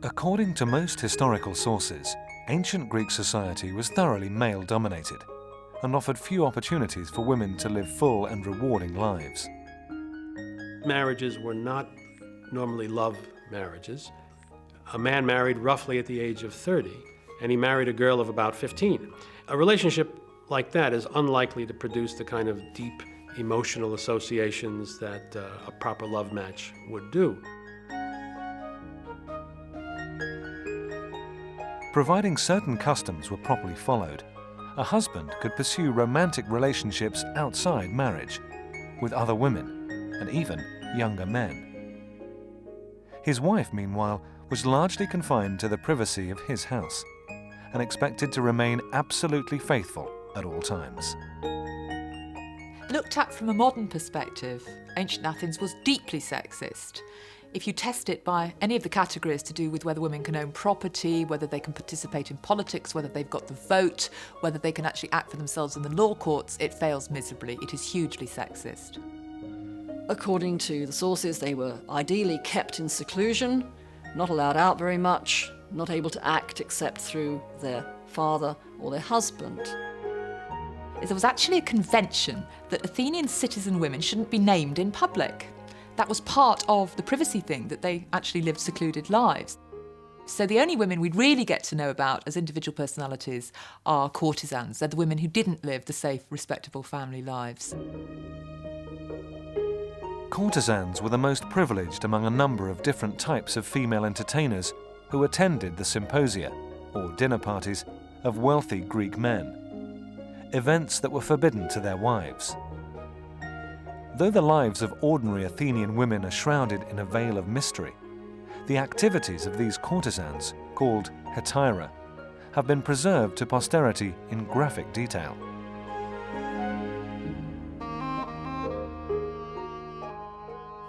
According to most historical sources, ancient Greek society was thoroughly male-dominated and offered few opportunities for women to live full and rewarding lives. Marriages were not normally love marriages. A man married roughly at the age of 30, and he married a girl of about 15. A relationship like that is unlikely to produce the kind of deep emotional associations that a proper love match would do. Providing certain customs were properly followed, a husband could pursue romantic relationships outside marriage, with other women, and even younger men. His wife, meanwhile, was largely confined to the privacy of his house, and expected to remain absolutely faithful at all times. Looked at from a modern perspective, ancient Athens was deeply sexist. If you test it by any of the categories to do with whether women can own property, whether they can participate in politics, whether they've got the vote, whether they can actually act for themselves in the law courts, it fails miserably. It is hugely sexist. According to the sources, they were ideally kept in seclusion, not allowed out very much, not able to act except through their father or their husband. There was actually a convention that Athenian citizen women shouldn't be named in public. That was part of the privacy thing, that they actually lived secluded lives. So the only women we'd really get to know about as individual personalities are courtesans. They're the women who didn't live the safe, respectable family lives. Courtesans were the most privileged among a number of different types of female entertainers who attended the symposia, or dinner parties, of wealthy Greek men, events that were forbidden to their wives. Though the lives of ordinary Athenian women are shrouded in a veil of mystery, the activities of these courtesans, called hetaira, have been preserved to posterity in graphic detail.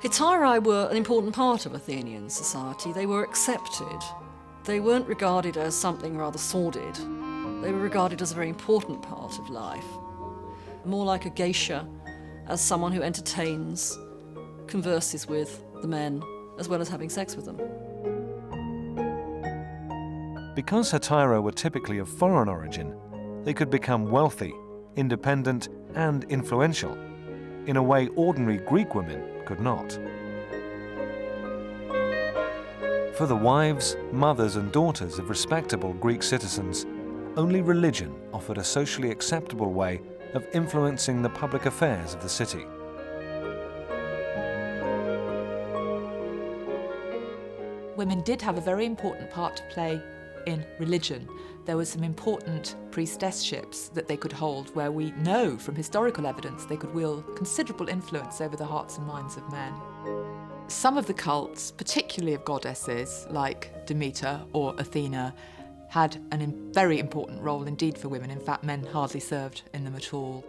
Hetairai were an important part of Athenian society. They were accepted. They weren't regarded as something rather sordid. They were regarded as a very important part of life. More like a geisha, as someone who entertains, converses with the men, as well as having sex with them. Because hetaira were typically of foreign origin, they could become wealthy, independent, and influential, in a way ordinary Greek women could not. For the wives, mothers, and daughters of respectable Greek citizens, only religion offered a socially acceptable way of influencing the public affairs of the city. Women did have a very important part to play in religion. There were some important priestessships that they could hold where we know from historical evidence they could wield considerable influence over the hearts and minds of men. Some of the cults, particularly of goddesses like Demeter or Athena, had a very important role indeed for women. In fact, men hardly served in them at all.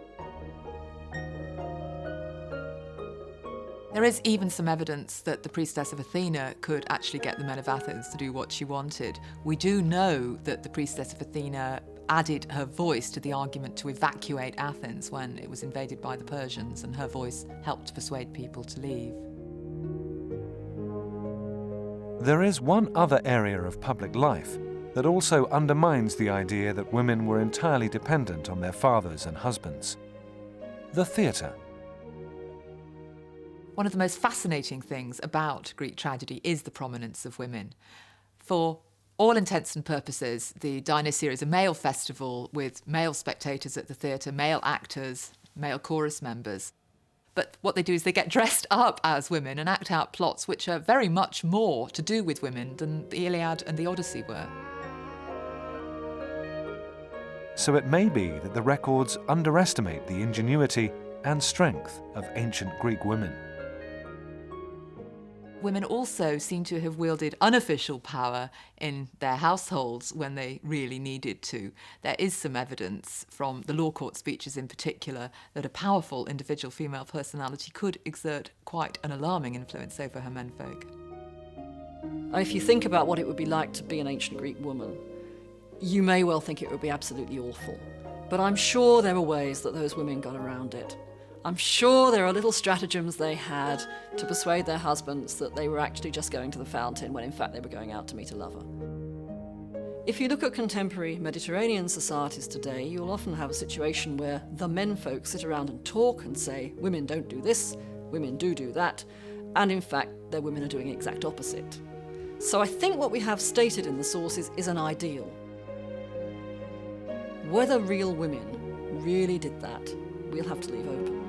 There is even some evidence that the priestess of Athena could actually get the men of Athens to do what she wanted. We do know that the priestess of Athena added her voice to the argument to evacuate Athens when it was invaded by the Persians, and her voice helped persuade people to leave. There is one other area of public life that also undermines the idea that women were entirely dependent on their fathers and husbands: the theatre. One of the most fascinating things about Greek tragedy is the prominence of women. For all intents and purposes, the Dionysia is a male festival with male spectators at the theatre, male actors, male chorus members. But what they do is they get dressed up as women and act out plots which are very much more to do with women than the Iliad and the Odyssey were. So it may be that the records underestimate the ingenuity and strength of ancient Greek women. Women also seem to have wielded unofficial power in their households when they really needed to. There is some evidence from the law court speeches in particular that a powerful individual female personality could exert quite an alarming influence over her menfolk. If you think about what it would be like to be an ancient Greek woman, you may well think it would be absolutely awful. But I'm sure there were ways that those women got around it. I'm sure there are little stratagems they had to persuade their husbands that they were actually just going to the fountain when in fact they were going out to meet a lover. If you look at contemporary Mediterranean societies today, you'll often have a situation where the menfolk sit around and talk and say, women don't do this, women do that, and in fact their women are doing the exact opposite. So I think what we have stated in the sources is an ideal. Whether real women really did that, we'll have to leave open.